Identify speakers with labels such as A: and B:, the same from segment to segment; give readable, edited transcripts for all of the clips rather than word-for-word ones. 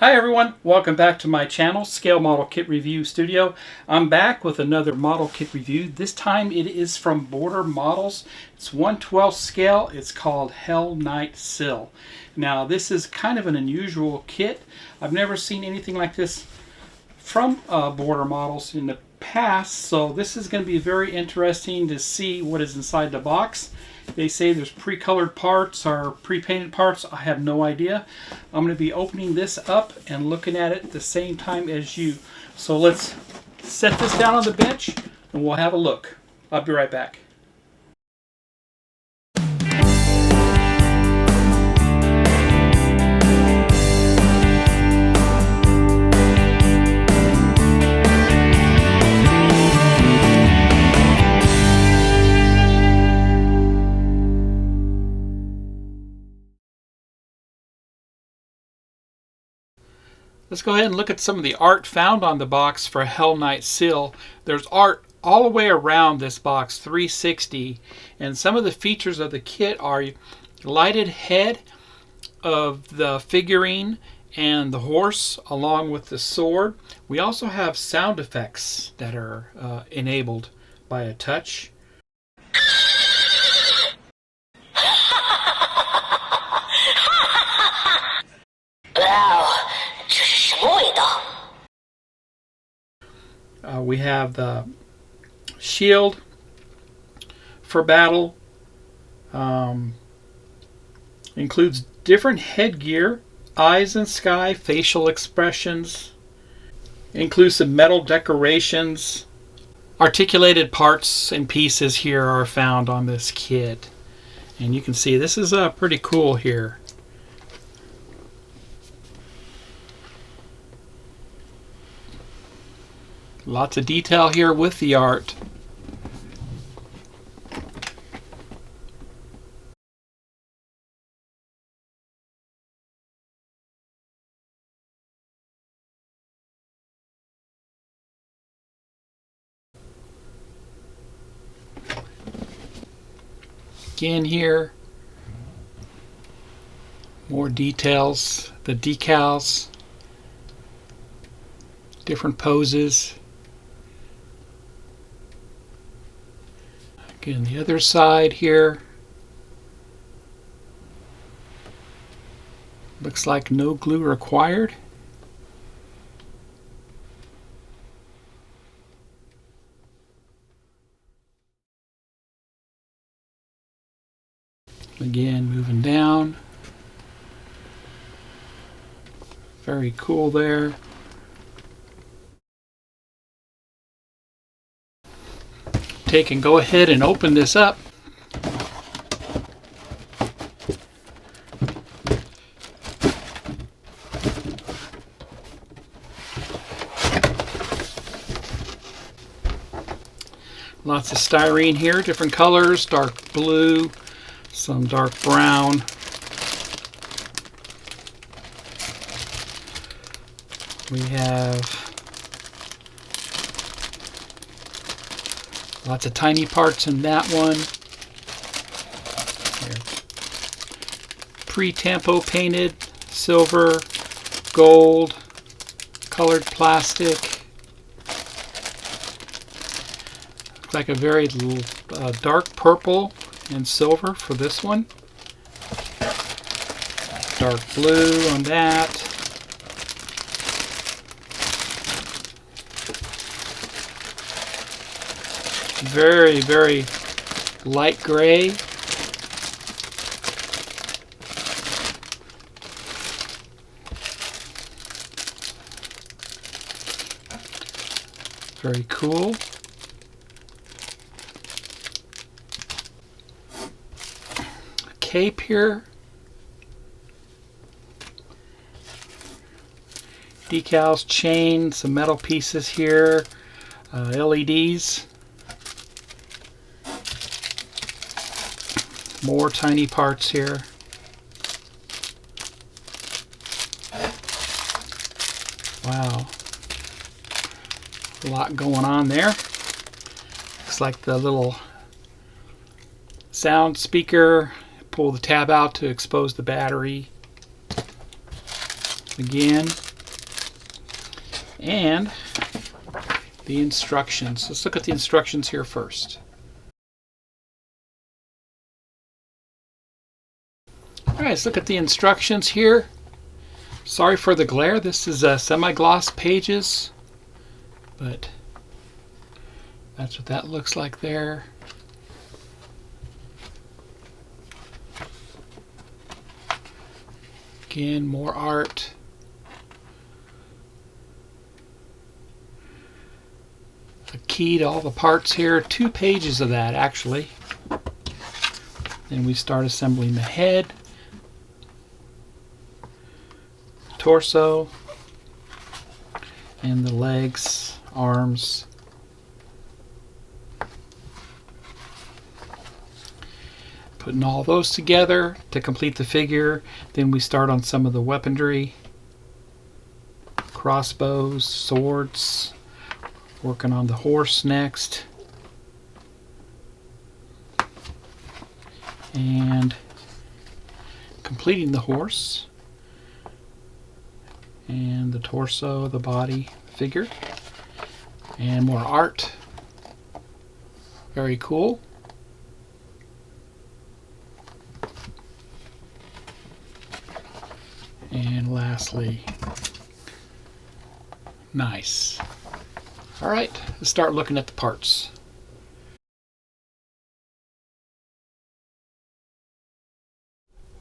A: Hi everyone, welcome back to my channel, Scale Model Kit Review Studio. I'm back with another model kit review. This time it is from Border Models. It's 1/12 scale. It's called Knight Syl. Now this is kind of an unusual kit. I've never seen anything like this from Border Models in the past, so this is going to be very interesting to see what is inside the box. They say there's pre-colored parts or pre-painted parts. I have no idea. I'm going to be opening this up and looking at it at the same time as you. So let's set this down on the bench and we'll have a look. I'll be right back. Let's go ahead and look at some of the art found on the box for Knight Syl. There's art all the way around this box, 360, and some of the features of the kit are lighted head of the figurine and the horse along with the sword. We also have sound effects that are enabled by a touch. We have the shield for battle. Includes different headgear, eyes in sky, facial expressions. Includes some metal decorations. Articulated parts and pieces here are found on this kit. And you can see this is pretty cool here. Lots of detail here with the art. Again here, more details, the decals, different poses. Again, the other side here. Looks like no glue required. Again, moving down. Very cool there. Take and go ahead and open this up. Lots of styrene here, different colors, dark blue, some dark brown. We have lots of tiny parts in that one. Pre-tampo painted, silver, gold, colored plastic. Looks like a very dark purple and silver for this one. Dark blue on that. Very, very light gray. Very cool. Cape here. Decals, chain, some metal pieces here, LEDs. More tiny parts here. Wow. A lot going on there. Looks like the little sound speaker. Pull the tab out to expose the battery. Again, And the instructions. Let's look at the instructions here first. Alright, let's look at the instructions here. Sorry for the glare. This is semi-gloss pages, but that's what that looks like there. Again, more art. A key to all the parts here. 2 pages of that, actually. Then we start assembling the head, torso, and the legs, arms. Putting all those together to complete the figure. Then we start on some of the weaponry, crossbows, swords, working on the horse next, and completing the horse and the torso, the body, figure, and more art. Very cool. And lastly, nice. All right, let's start looking at the parts.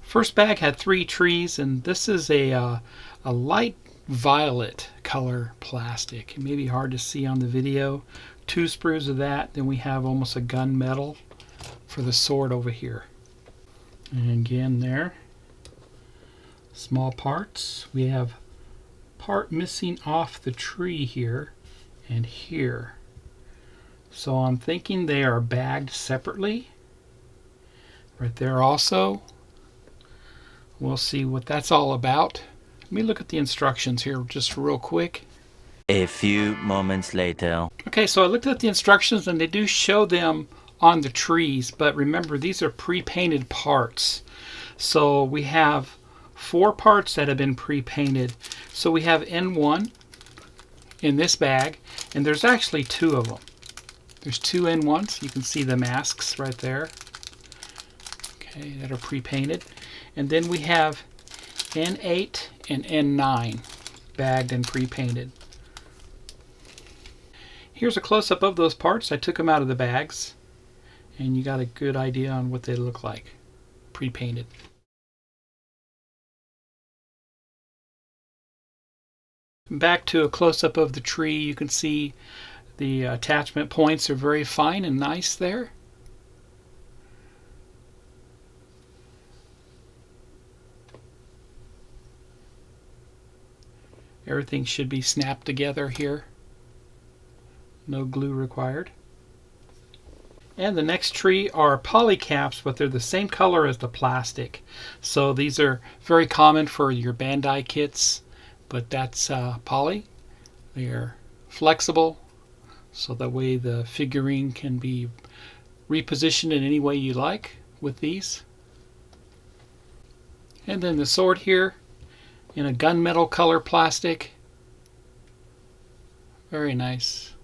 A: First bag had 3 trees, and this is a light violet color plastic. It may be hard to see on the video. 2 sprues of that. Then we have almost a gunmetal for the sword over here. And again there, small parts. We have part missing off the tree here and here. So I'm thinking they are bagged separately. Right there also. We'll see what that's all about. Let me look at the instructions here just real quick.
B: A few moments later.
A: Okay, so I looked at the instructions and they do show them on the trees, but remember these are pre-painted parts. So we have 4 parts that have been pre-painted. So we have N1 in this bag, and there's actually 2 of them. There's 2 N1s. You can see the masks right there. Okay, that are pre-painted. And then we have N8 and N9 bagged and pre-painted. Here's a close-up of those parts. I took them out of the bags, and you got a good idea on what they look like pre-painted. Back to a close-up of the tree. You can see the attachment points are very fine and nice there. Everything should be snapped together here. No glue required. And the next tree are poly caps, but they're the same color as the plastic. So these are very common for your Bandai kits, but that's poly. They are flexible, so that way the figurine can be repositioned in any way you like with these. And then the sword here in a gunmetal color plastic. Very nice.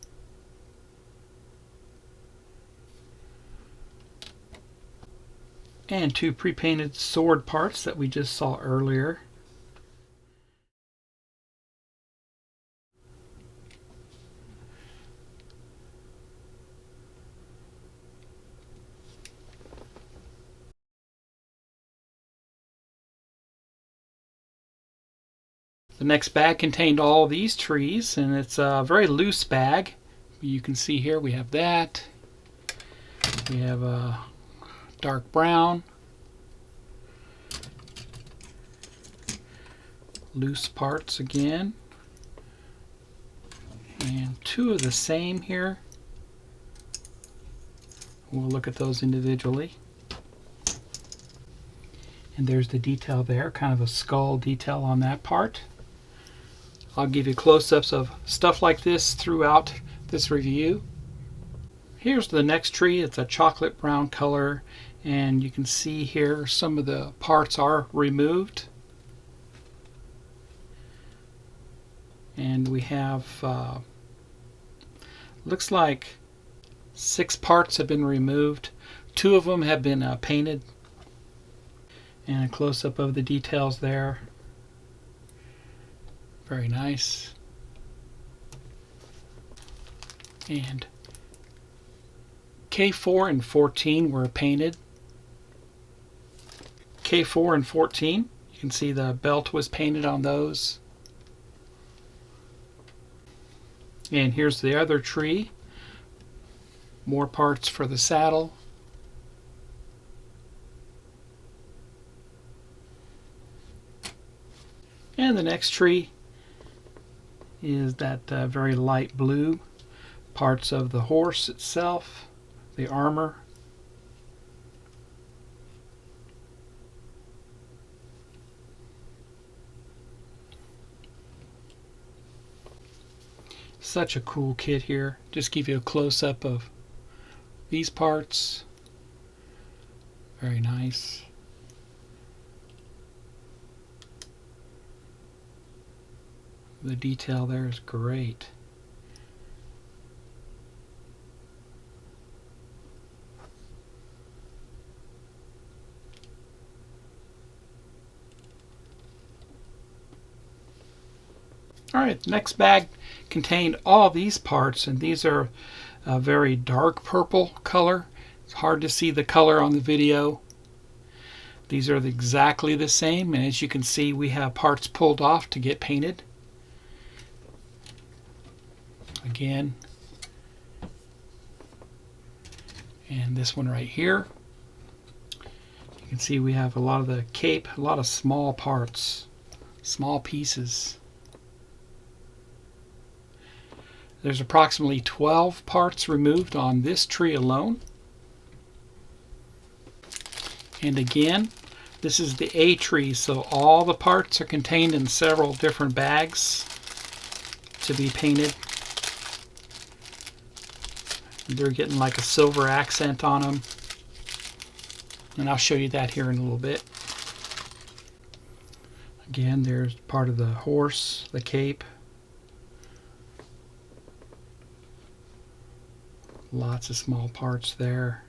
A: And 2 pre-painted sword parts that we just saw earlier. The next bag contained all these trees, and it's a very loose bag. You can see here we have that. We have a dark brown, loose parts again, and 2 of the same here. We'll look at those individually. And there's the detail there, kind of a skull detail on that part. I'll give you close-ups of stuff like this throughout this review. Here's the next tree. It's a chocolate brown color, and you can see here some of the parts are removed. And we have looks like 6 parts have been removed. 2 of them have been painted. And a close-up of the details there. Very nice. And K4 and 14 were painted. K4 and 14, you can see the belt was painted on those. And here's the other tree. More parts for the saddle. And the next tree is that very light blue. Parts of the horse itself, the armor. Such a cool kit here. Just give you a close-up of these parts. Very nice. The detail there is great. Alright, the next bag contained all these parts, and these are a very dark purple color. It's hard to see the color on the video. These are exactly the same, and as you can see, we have parts pulled off to get painted. Again. And this one right here. You can see we have a lot of the cape, a lot of small parts, small pieces. There's approximately 12 parts removed on this tree alone. And again, this is the A tree, so all the parts are contained in several different bags to be painted. They're getting like a silver accent on them. And I'll show you that here in a little bit. Again, there's part of the horse, the cape. Lots of small parts there.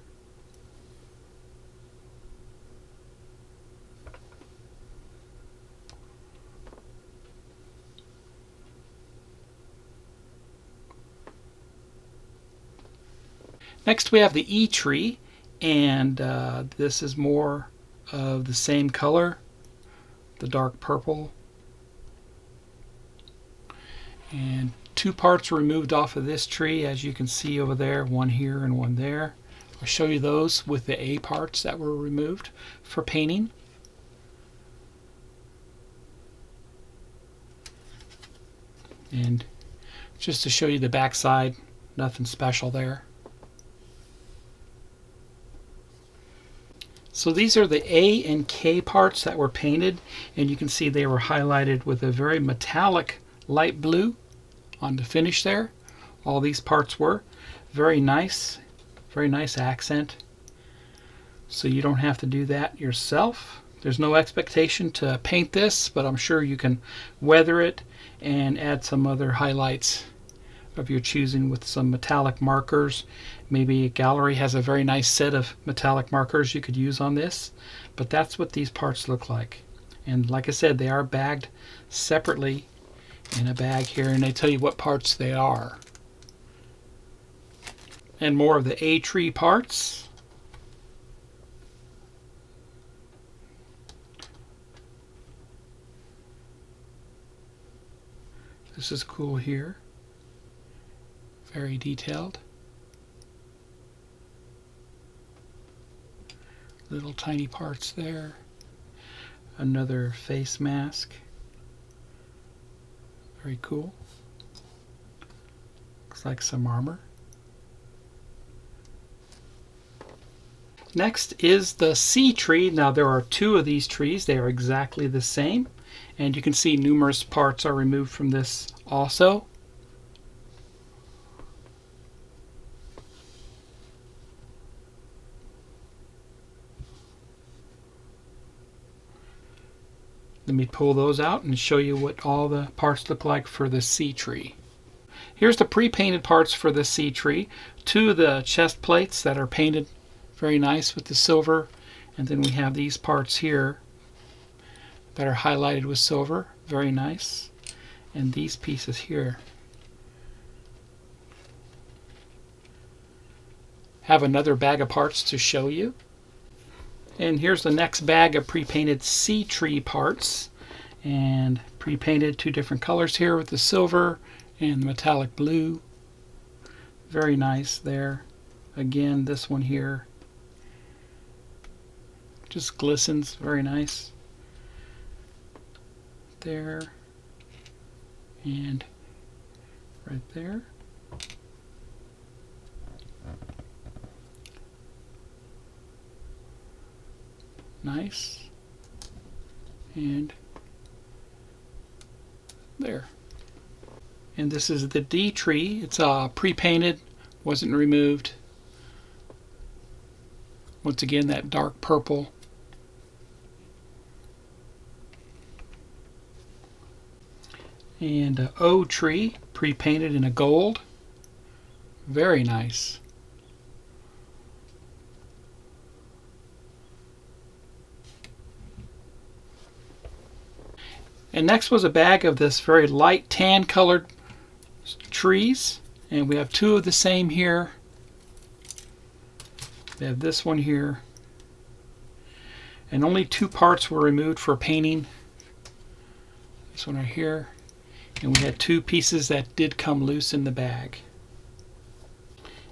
A: Next we have the E tree, and this is more of the same color, the dark purple. And 2 parts removed off of this tree, as you can see over there, one here and one there. I'll show you those with the A parts that were removed for painting. And just to show you the back side, nothing special there. So these are the A and K parts that were painted, and you can see they were highlighted with a very metallic light blue on the finish there. All these parts were very nice accent. So you don't have to do that yourself. There's no expectation to paint this, but I'm sure you can weather it and add some other highlights of your choosing with some metallic markers. Maybe a gallery has a very nice set of metallic markers you could use on this, but that's what these parts look like. And like I said, they are bagged separately in a bag here, and they tell you what parts they are. And more of the A tree parts. This is cool here. Very detailed. Little tiny parts there. Another face mask. Very cool. Looks like some armor. Next is the C tree. Now there are 2 of these trees. They are exactly the same. And you can see numerous parts are removed from this also. The Let me pull those out and show you what all the parts look like for the sea tree. Here's the pre-painted parts for the sea tree. 2 of the chest plates that are painted very nice with the silver, and then we have these parts here that are highlighted with silver, very nice, and these pieces here have another bag of parts to show you. And here's the next bag of pre-painted sea tree parts, and pre-painted 2 different colors here with the silver and the metallic blue. Very nice there. Again, this one here just glistens, very nice. There and right there. Nice. And there. And this is the D tree. It's pre-painted, wasn't removed. Once again, that dark purple. And O tree, pre-painted in a gold. Very nice. And next was a bag of this very light tan colored trees, and we have 2 of the same here. We have this one here, and only 2 parts were removed for painting. This one right here, and we had 2 pieces that did come loose in the bag.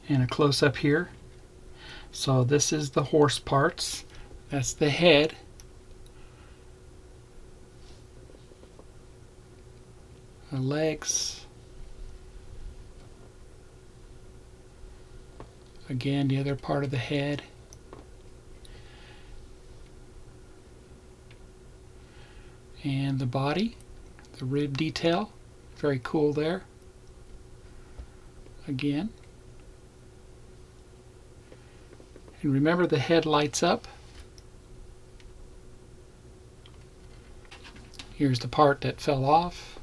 A: And a close-up here. So this is the horse parts. That's the head. The legs. Again, the other part of the head. And the body, the rib detail. Very cool there. Again. And remember, the head lights up. Here's the part that fell off.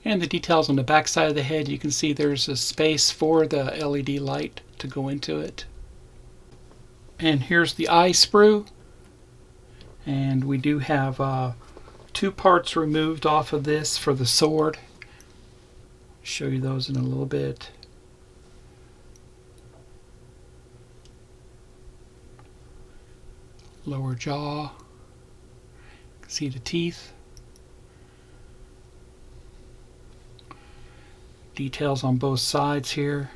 A: And the details on the back side of the head, you can see there's a space for the LED light to go into it. And here's the eye sprue. And we do have 2 parts removed off of this for the sword. Show you those in a little bit. Lower jaw. You can see the teeth. Details on both sides here.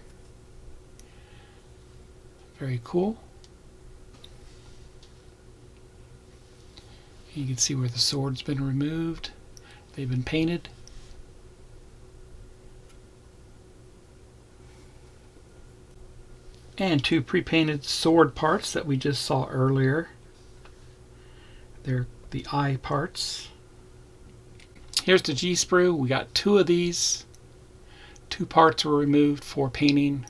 A: Very cool. You can see where the sword's been removed. They've been painted. And 2 pre-painted sword parts that we just saw earlier. They're the eye parts. Here's the G sprue. We got 2 of these. 2 parts were removed for painting.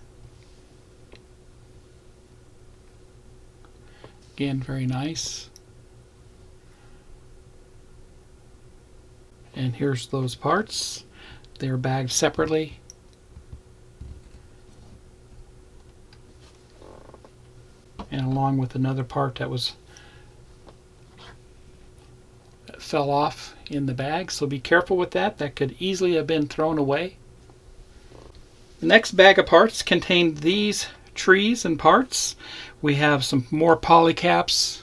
A: Again, very nice. And here's those parts. They're bagged separately. And along with another part that fell off in the bag. So be careful with that. That could easily have been thrown away. The next bag of parts contained these trees and parts. We have some more polycaps.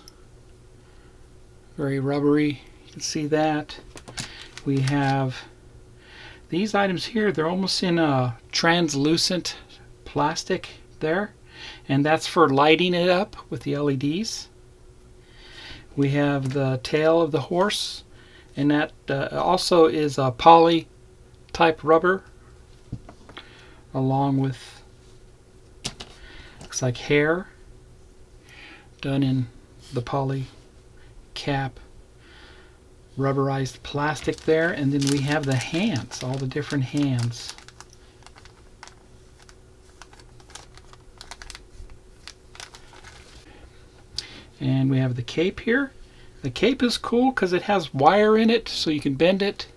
A: Very rubbery. You can see that. We have these items here. They're almost in a translucent plastic there. And that's for lighting it up with the LEDs. We have the tail of the horse. And that also is a poly type rubber. Along with, looks like hair done in the poly cap rubberized plastic there. And then we have the hands, all the different hands. And we have the cape here. The cape is cool because it has wire in it, so you can bend it.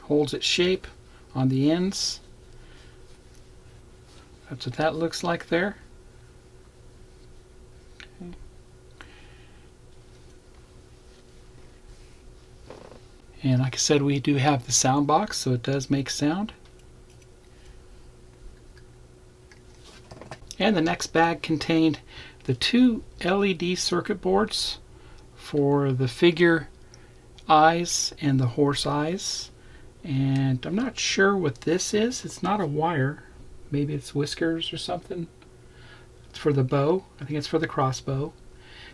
A: Holds its shape on the ends. That's what that looks like there. Okay. And like I said, we do have the sound box, so it does make sound. And the next bag contained the 2 LED circuit boards for the figure eyes and the horse eyes. And I'm not sure what this is. It's not a wire. Maybe it's whiskers or something. It's for the bow. I think it's for the crossbow.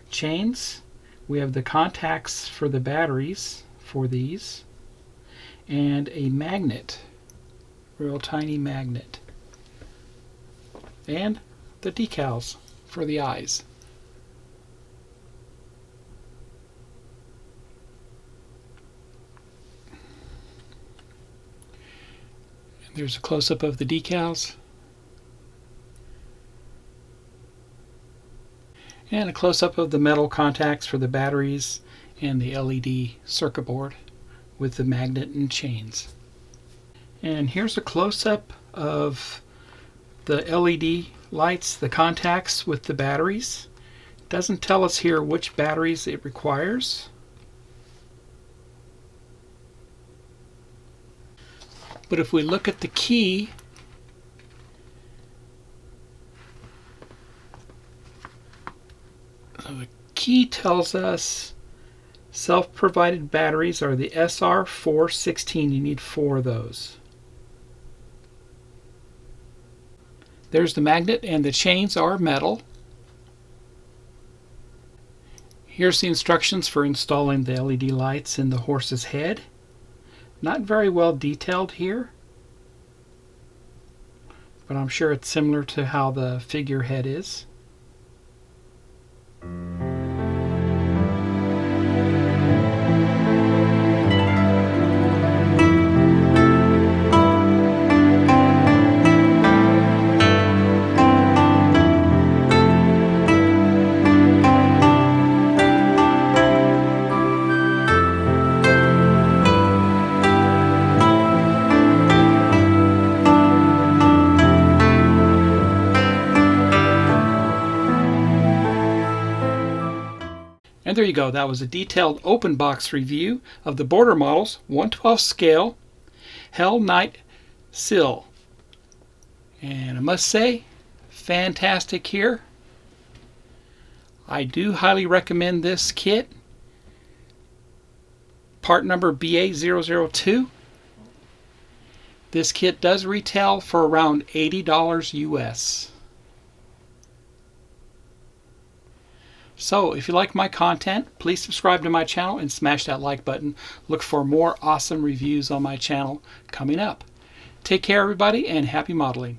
A: Chains. We have the contacts for the batteries for these. And a magnet. Real tiny magnet. And the decals for the eyes. And there's a close-up of the decals. And a close-up of the metal contacts for the batteries and the LED circuit board with the magnet and chains. And here's a close-up of the LED lights, the contacts with the batteries. It doesn't tell us here which batteries it requires. But if we look at the key, the key tells us self-provided batteries are the SR416. You need 4 of those. There's the magnet, and the chains are metal. Here's the instructions for installing the LED lights in the horse's head. Not very well detailed here, but I'm sure it's similar to how the figurehead is. And there you go. That was a detailed open box review of the Border Models 1/12 scale Knight Syl. And I must say, fantastic here. I do highly recommend this kit. Part number BA002. This kit does retail for around $80 US. So if you like my content, please subscribe to my channel and smash that like button. Look for more awesome reviews on my channel coming up. Take care, everybody, and happy modeling.